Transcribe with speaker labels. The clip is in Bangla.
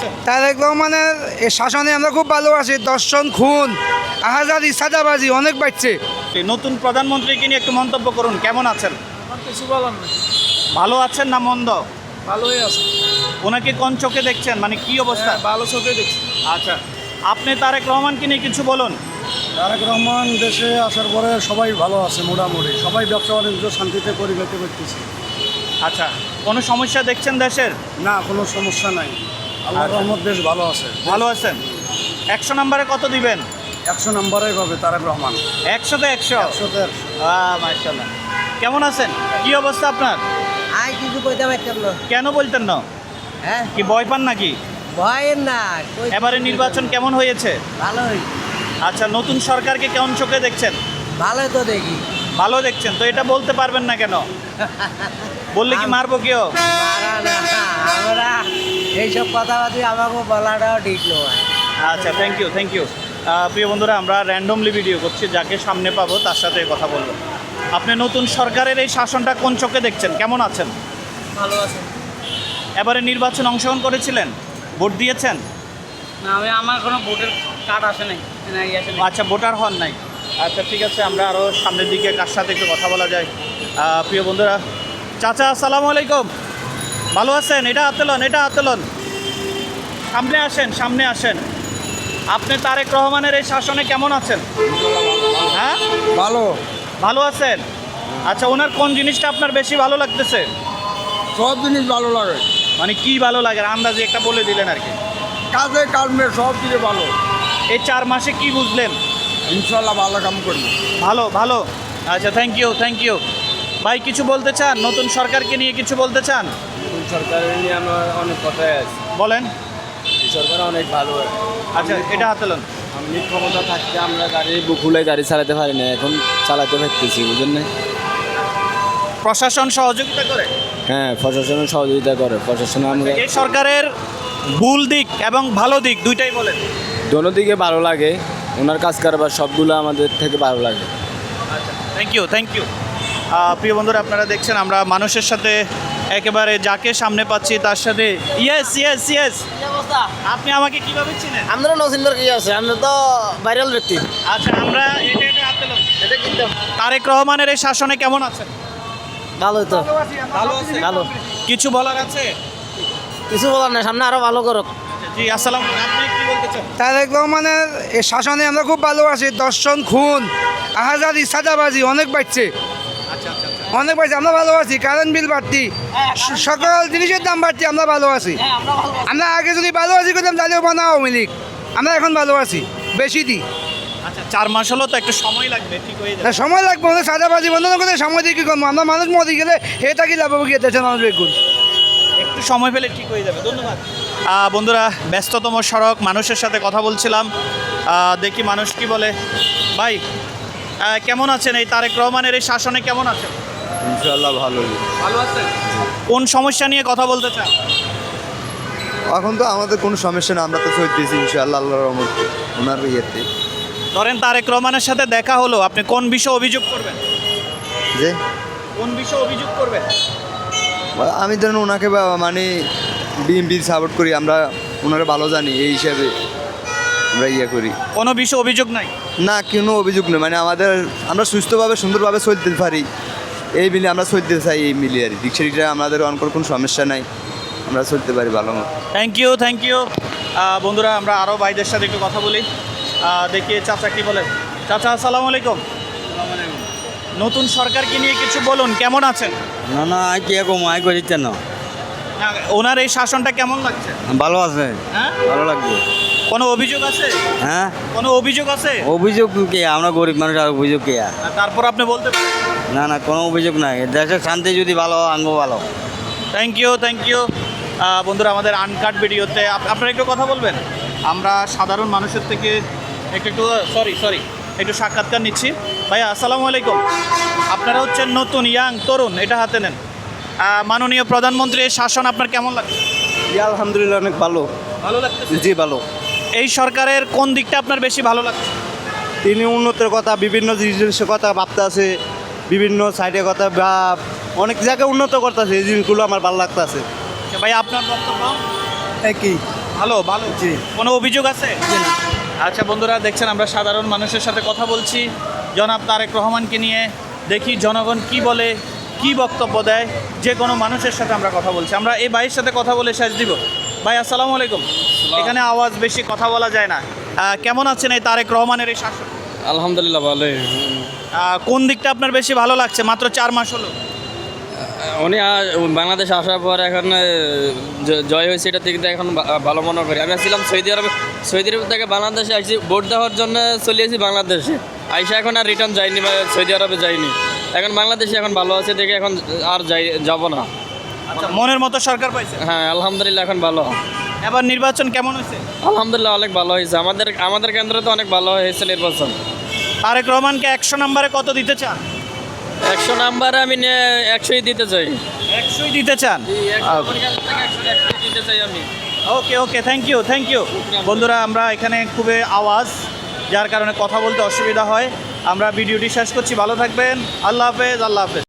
Speaker 1: দেখেছেন?
Speaker 2: তারেক রহমানের এই শাসনে আমরা খুব ভালোবাসি। দর্শন, খুন, আহাজারি, সাদাবাজি অনেক বাড়ছে।
Speaker 1: নতুন প্রধানমন্ত্রীকে নিয়ে একটু মন্তব্য করুন, কেমন আছেন?
Speaker 2: আমার কিছু বলার নেই,
Speaker 1: ভালো আছেন না মন্দ?
Speaker 2: ভালোই আছে।
Speaker 1: ওনাকে কোন চোখে দেখছেন, মানে কি অবস্থা?
Speaker 2: ভালো চোখে দেখছি।
Speaker 1: আচ্ছা, আপনি তারেক রহমানকে নিয়ে কিছু বলুন।
Speaker 3: তারেক রহমান দেশে আসার পরে সবাই ভালো আছে, মোটামুটি সবাই ব্যবসা বাণিজ্য শান্তিতে করে যেতে পারতেছে।
Speaker 1: আচ্ছা, কোনো সমস্যা দেখছেন দেশের?
Speaker 3: না, কোনো সমস্যা নাই, আল্লাহ
Speaker 1: আচ্ছা।
Speaker 3: রহমত দেশ ভালো আছে।
Speaker 1: ভালো আছেন? 100 নম্বরে কত দিবেন?
Speaker 3: 100 নম্বরে পাবে তারেক রহমান।
Speaker 1: 100-তে 100?
Speaker 3: 100-তে 100।
Speaker 1: মাশাআল্লাহ। কেমন আছেন? কি অবস্থা আপনার?
Speaker 4: আই কিছু কইতে পারতাম না।
Speaker 1: কেন বলতেন না?
Speaker 4: হ্যাঁ,
Speaker 1: কি ভয় পান নাকি?
Speaker 4: ভয়ের না।
Speaker 1: এবারে নির্বাচন কেমন হয়েছে?
Speaker 4: ভালোই,
Speaker 1: আচ্ছা, নতুন সরকারকে কেমন চোখে দেখছেন?
Speaker 4: ভালোই তো দেখি।
Speaker 1: ভালো দেখছেন তো, এটা বলতে পারবেন না কেন? বললে কি মারবো কেউ?
Speaker 4: মারা না, আমরা এইসব কথাবার্তা আমাকে বলাটাও ঠিক নয়।
Speaker 1: আচ্ছা, থ্যাংক ইউ, থ্যাংক ইউ। প্রিয় বন্ধুরা, আমরা র্যান্ডমলি ভিডিও করছি, যাকে সামনে পাবো তার সাথে কথা বলবো। আপনি নতুন সরকারের এই শাসনটা কোন চোখে দেখছেন, কেমন আছেন?
Speaker 5: ভালো আছে।
Speaker 1: এবারে নির্বাচন অংশগ্রহণ করেছিলেন, ভোট দিয়েছেন?
Speaker 5: না, আমার কোনো ভোটের কার্ড আসে নাই, এনআইডি আসে নাই।
Speaker 1: আচ্ছা, ভোটার হন নাই। আচ্ছা, ঠিক আছে, আমরা আরও সামনের দিকে কার সাথে একটু কথা বলা যায়। প্রিয় বন্ধুরা, চাচা আসসালামু আলাইকুম, ভালো আছেন? এটা হাতে লন, এটা হাতে লন, সামনে আসেন, সামনে আসেন। আপনি তারেক রহমানের এই শাসনে কেমন আছেন? হ্যাঁ,
Speaker 3: ভালো,
Speaker 1: ভালো আছেন। আচ্ছা, ওনার কোন জিনিসটা আপনার বেশি ভালো লাগতেছে?
Speaker 3: সব জিনিস ভালো লাগে,
Speaker 1: মানে কি ভালো লাগে, আন্দাজে একটা বলে দিলেন আর কি।
Speaker 3: কাজে কর্মে সব দিকে ভালো।
Speaker 1: এই 4 মাসে কি বুঝলেন?
Speaker 3: ইনশাল্লাহ ভালো কাম করবে।
Speaker 1: ভালো, ভালো। আচ্ছা, থ্যাংক ইউ, থ্যাংক ইউ। ভাই, কিছু বলতে চান? নতুন সরকারকে নিয়ে কিছু বলতে চান?
Speaker 6: সরকারের নিয়ে আমার অনেক কথাই আছে।
Speaker 1: বলেন।
Speaker 6: এই সরকার অনেক ভালো।
Speaker 1: আচ্ছা, এটা হাতে লন।
Speaker 6: আমি ক্ষমতা থাকতে আমরা গাড়ি বুকুলে গাড়ি চালাতে পারি না, এখন চালাতে পারতেছি, বুঝলেন না?
Speaker 1: প্রশাসন সহযোগিতা করে?
Speaker 6: হ্যাঁ, প্রশাসনের সহযোগিতা করে। প্রশাসন আমরা
Speaker 1: এই সরকারের ভুল দিক এবং ভালো দিক দুইটাই বলেন।
Speaker 6: দোনো দিকে ভালো লাগে, ওনার কাজ কারবার সবগুলো আমাদের থেকে ভালো লাগে।
Speaker 1: আচ্ছা, থ্যাংক ইউ, থ্যাংক ইউ। প্রিয় বন্ধুরা, আপনারা দেখছেন আমরা মানুষের সাথে একেবারে যাকে সামনে পাচ্ছি তার সাথে ইয়েস ইয়েস ইয়েস। আপনি আমাকে কিভাবে চিনেন?
Speaker 4: আমরা নসিন্দর কি আছে, আমরা তো ভাইরাল ব্যক্তি।
Speaker 1: আচ্ছা, আমরা এটা হাতে লন। এটা কিন্তু তারেক রহমানের এই শাসনে কেমন আছেন?
Speaker 4: ভালোই তো,
Speaker 1: ভালো আছে।
Speaker 4: ভালো।
Speaker 1: কিছু বলার আছে?
Speaker 4: কিছু বলার না, সামনে আরো ভালো করুক।
Speaker 1: জি, আসসালাম, আপনি কি বলতে চান?
Speaker 2: তারেক রহমানের এই শাসনে আমরা খুব ভালোবাসি। দর্শন, খুন, আহাজারি, সাদাবাজি অনেক বাড়ছে,
Speaker 1: আচ্ছা আচ্ছা আচ্ছা।
Speaker 2: অনেক বাড়ছে। আমরা ভালোবাসি। কারেন্ট বিল বাড়তি, সকল জিনিসের দাম বাড়তি, আমরা ভালোবাসি। আমরা আগে যদি ভালোবাসি করতাম তাহলেও বানা আওয়ামী লীগ। আমরা এখন ভালোবাসি, বেশি দিই।
Speaker 1: আচ্ছা, 4 মাস হলো তো, একটু সময় লাগবে, ঠিক হয়ে
Speaker 2: তা
Speaker 1: যাবে।
Speaker 2: সময় লাগবে, আমাদের সাদাবাজি বন্ধ না করে সময় দিয়ে কী করবো? আমরা মানুষ মরে গেলে হে থাকি লাভ গিয়ে দেশের মানুষ বেগুন।
Speaker 1: একটু সময় পেলে ঠিক হয়ে যাবে। ধন্যবাদ। বন্ধুরা, ব্যস্ততম সড়ক, মানুষের সাথে কথা বলছিলাম। দেখি মানুষ কি বলে। ভাই, কেমন আছেন? এই তারেক রহমানের এই শাসনে কেমন আছেন?
Speaker 6: ইনশাল্লাহ ভালোই।
Speaker 1: ভালো আছেন। কোন সমস্যা নিয়ে কথা বলতে চান?
Speaker 7: এখন তো আমাদের কোনো সমস্যা না, আমরা তো চলতেছি ইনশাআল্লাহ আল্লাহর রহমতে ওনার ইয়েতে।
Speaker 1: ধরেন তারেক রহমানের সাথে দেখা হলো, আপনি কোন বিষয়ে অভিযোগ করবেন?
Speaker 7: যে
Speaker 1: কোন বিষয়ে অভিযোগ করবেন?
Speaker 7: আমি ধরেন ওনাকে মানে বিএনপি সাপোর্ট করি, আমরা ওনাকে ভালো জানি, এই হিসাবে আমরা ইয়ে করি।
Speaker 1: কোনো বিষয়ে অভিযোগ নাই?
Speaker 7: না, কোনো অভিযোগ নেই, মানে আমরা সুস্থভাবে সুন্দরভাবে চলতে পারি, এই মিলে আমরা চলতে চাই, এই মিলিয়ে আর রিক্সা রিক্সা আমাদের অনকর কোনো সমস্যা নাই, আমরা চলতে পারি ভালো মতো।
Speaker 1: Thank you, thank you. বন্ধুরা, আমরা আরও ভাইদের সাথে একটু কথা বলি। দেখি চাচা কি বলেন। চাচা আসসালামু আলাইকুম। নতুন সরকারকে নিয়ে কিছু বলুন, কেমন আছেন?
Speaker 6: না না, কি রকম আয় করিতে না,
Speaker 1: না, ওনার এই শাসনটা কেমন লাগছে?
Speaker 6: ভালো আছে,
Speaker 1: হ্যাঁ,
Speaker 6: ভালো লাগবে।
Speaker 1: কোনো অভিযোগ আছে?
Speaker 6: হ্যাঁ,
Speaker 1: কোনো অভিযোগ আছে?
Speaker 6: অভিযোগ কে? আমরা গরিব মানুষ, আর অভিযোগ কে?
Speaker 1: তারপর আপনি বলতে পারেন।
Speaker 6: না না, কোনো অভিযোগ নাই। দেশের শান্তি যদি ভালো হয়, আঙ্গ ভালো।
Speaker 1: Thank you, thank you. বন্ধুরা, আমাদের আনকাট ভিডিওতে আপনারা একটু কথা বলবেন। আমরা সাধারণ মানুষের থেকে একটু একটু সাক্ষাৎকার নিচ্ছি। ভাইয়া আসসালামু আলাইকুম। আপনারা হচ্ছেন নতুন ইয়াং তরুণ, এটা হাতে নেন। মাননীয় প্রধানমন্ত্রীর শাসন আপনার কেমন লাগছে?
Speaker 7: আলহামদুলিল্লাহ অনেক ভালো।
Speaker 1: ভালো লাগছে।
Speaker 7: জি ভালো।
Speaker 1: এই সরকারের কোন দিকটা আপনার বেশি ভালো লাগছে?
Speaker 7: তিনি উন্নতির কথা, বিভিন্ন জিনিসের কথা ভাবতে আছে, বিভিন্ন সাইডের কথা বা অনেক জায়গায় উন্নত করতেছে, এই জিনিসগুলো আমার ভালো লাগতেছে।
Speaker 1: ভাই, আপনার বক্তব্য?
Speaker 3: একই।
Speaker 1: ভালো ভালো
Speaker 2: জি।
Speaker 1: কোনো অভিযোগ আছে? আচ্ছা বন্ধুরা, দেখছেন আমরা সাধারণ মানুষের সাথে কথা বলছি জনাব তারেক রহমানকে নিয়ে। দেখি জনগণ কি বলে, কি বক্তব্য দেয়। যে কোনো মানুষের সাথে আমরা কথা বলছি। আমরা এই ভাইয়ের সাথে কথা বলে শেষ দিব। ভাই আসসালামু আলাইকুম। এখানে আওয়াজ বেশি, কথা বলা যায় না। কেমন আছেন এই তারেক রহমানের এই শাসন?
Speaker 6: আলহামদুলিল্লাহ ভালোই।
Speaker 1: কোন দিকটা আপনার বেশি ভালো লাগছে? মাত্র 4 মাস হলো।
Speaker 6: উনি বাংলাদেশে আসার পর এখন জয় হয়েছে, এটা থেকে এখন ভালো মনে করি। আমি ছিলাম সৌদি আরব থেকে বাংলাদেশে আসছি ভোট দেওয়ার জন্য, চলে এসেছি বাংলাদেশে। আইসা এখন আর রিটার্ন যাইনি, সৌদি আরবে যাইনি। এখন বাংলাদেশে এখন ভালো আছে দেখে এখন আর যাব না।
Speaker 1: আচ্ছা, মনের মতো সরকার পাইছে?
Speaker 6: হ্যাঁ আলহামদুলিল্লাহ এখন ভালো।
Speaker 1: এবার নির্বাচন কেমন হয়েছে?
Speaker 6: আলহামদুলিল্লাহ অনেক ভালো হয়েছে। আমাদের কেন্দ্রে তো অনেক ভালো হয়েছে নির্বাচন।
Speaker 1: তারেক রহমানকে 100 নম্বরে কত দিতে চান?
Speaker 6: 100 নাম্বারে আমি 100ই দিতে চাই।
Speaker 1: 100ই দিতে চান?
Speaker 6: দিতে চাই আমি।
Speaker 1: ওকে ওকে, থ্যাংক ইউ। বন্ধুরা, আমরা এখানে খুবই আওয়াজ, যার কারণে কথা বলতে অসুবিধা হয়। আমরা ভিডিওটি শেষ করছি। ভালো থাকবেন। আল্লাহ হাফেজ।